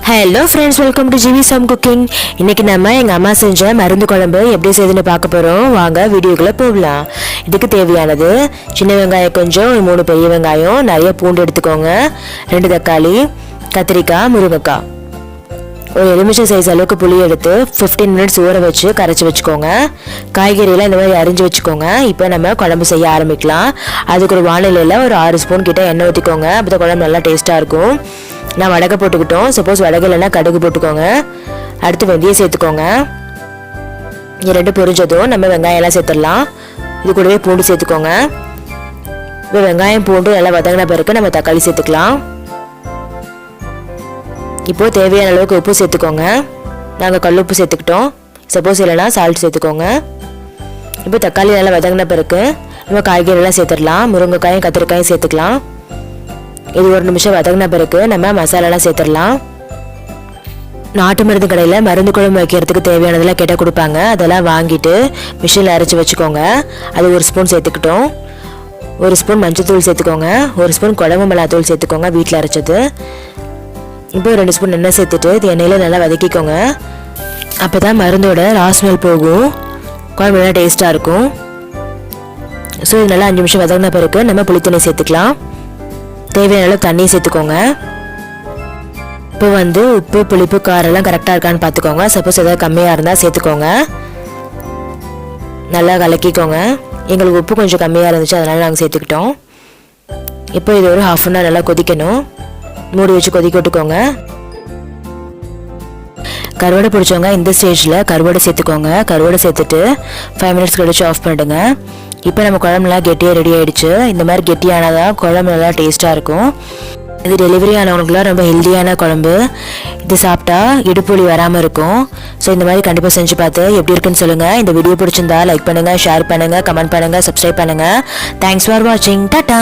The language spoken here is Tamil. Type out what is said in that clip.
ஹலோ ஃப்ரெண்ட்ஸ், வெல்கம் டு ஜிவி சம் குக்கிங். இன்றைக்கி நம்ம எங்கள் அம்மா செஞ்ச மருந்து குழம்பு எப்படி செய்யுதுன்னு பார்க்க போகிறோம். வாங்க வீடியோக்குள்ளே போகலாம். இதுக்கு தேவையானது சின்ன வெங்காயம் கொஞ்சம், 3 பெரிய வெங்காயம், நிறைய பூண்டு எடுத்துக்கோங்க, 2 தக்காளி, கத்திரிக்காய், முருங்கைக்காய், ஒரு எலுமிச்சை சைஸ் அளவுக்கு புளி எடுத்து 15 மினிட்ஸ் ஊற வச்சு கரைச்சி வச்சுக்கோங்க. காய்கறியெல்லாம் இந்த மாதிரி அரிஞ்சு வச்சுக்கோங்க. இப்போ நம்ம குழம்பு செய்ய ஆரம்பிக்கலாம். அதுக்கு ஒரு வானிலையில் ஒரு 6 ஸ்பூன் கிட்ட எண்ணெய் ஊற்றிக்கோங்க. அப்போ தான் குழம்பு நல்லா டேஸ்ட்டாக இருக்கும். நான் வடகை போட்டுக்கிட்டோம். சப்போஸ் வடகை இல்லைன்னா கடுகு போட்டுக்கோங்க. அடுத்து வெந்தயம் சேர்த்துக்கோங்க. இது 2 பொரிஞ்சதும் நம்ம வெங்காயம் எல்லாம் சேர்த்துடலாம். இது கூடவே பூண்டு சேர்த்துக்கோங்க. இப்போ வெங்காயம் பூண்டு நல்லா வதங்கின பிறகு நம்ம தக்காளி சேர்த்துக்கலாம். இப்போது தேவையான அளவுக்கு உப்பு சேர்த்துக்கோங்க. நாங்கள் கல் உப்பு சேர்த்துக்கிட்டோம். சப்போஸ் இல்லைனா சால்ட் சேர்த்துக்கோங்க. இப்போ தக்காளி நல்லா வதங்கின பிறகு நம்ம காய்கறியெல்லாம் சேர்த்துடலாம். முருங்கைக்காயும் கத்திரிக்காயும் சேர்த்துக்கலாம். இது 1 நிமிஷம் வதங்கின பிறகு நம்ம மசாலாலாம் சேர்த்துடலாம். நாட்டு மருந்து கடையில் மருந்து குழம்பு வைக்கிறதுக்கு தேவையானதெல்லாம் கேட்டால் கொடுப்பாங்க. அதெல்லாம் வாங்கிட்டு மிஷினில் அரைச்சி வச்சுக்கோங்க. அது 1 ஸ்பூன் சேர்த்துக்கிட்டோம். 1 ஸ்பூன் மஞ்சள்தூள் சேர்த்துக்கோங்க. 1 ஸ்பூன் குழம்பு மிளகாத்தூள் சேர்த்துக்கோங்க, வீட்டில் அரைச்சது. இப்போ 2 ஸ்பூன் எண்ணெய் சேர்த்துட்டு இது எண்ணெயில் நல்லா வதக்கிக்கோங்க. அப்போ தான் மருந்தோட ராஸ்மெல் போகும், குழம்பு நல்லா டேஸ்ட்டாக இருக்கும். ஸோ இது நல்லா 5 நிமிஷம் வதங்கின பிறகு நம்ம புளித்தண்ணி சேர்த்துக்கலாம். தேவையான அளவு தண்ணி சேர்த்துக்கோங்க. இப்போ உப்பு, புளிப்பு, காரெல்லாம் கரெக்டாக இருக்கான்னு பார்த்துக்கோங்க. சப்போஸ் ஏதாவது கம்மியாக இருந்தால் சேர்த்துக்கோங்க. நல்லா கலக்கிக்கோங்க. எங்களுக்கு உப்பு கொஞ்சம் கம்மியாக இருந்துச்சு, அதனால் நாங்கள் சேர்த்துக்கிட்டோம். இப்போ இது ஒரு 1/2 அன் ஹவர் நல்லா கொதிக்கணும். மூடி வச்சு கொதிக்க விட்டுக்கோங்க. கருவாடை பிடிச்சவங்க இந்த ஸ்டேஜில் கருவாடை சேர்த்துக்கோங்க. கருவாடை சேர்த்துட்டு 5 மினிட்ஸ் கழிச்சு ஆஃப் பண்ணிடுங்க. இப்போ நம்ம குழம்புலாம் கெட்டியாக ரெடி ஆகிடுச்சு. இந்த மாதிரி கெட்டியானதான் குழம்பு நல்லா டேஸ்ட்டாக இருக்கும். இது டெலிவரி ஆனவங்களுக்குலாம் ரொம்ப ஹெல்த்தியான குழம்பு. இது சாப்பிட்டா இடுப்புலி வராமல் இருக்கும். ஸோ இந்த மாதிரி கண்டிப்பாக செஞ்சு பார்த்து எப்படி இருக்குன்னு சொல்லுங்கள். இந்த வீடியோ பிடிச்சிருந்தா லைக் பண்ணுங்கள், ஷேர் பண்ணுங்கள், கமெண்ட் பண்ணுங்கள், சப்ஸ்கிரைப் பண்ணுங்கள். தேங்க்ஸ் ஃபார் வாட்சிங். டாட்டா.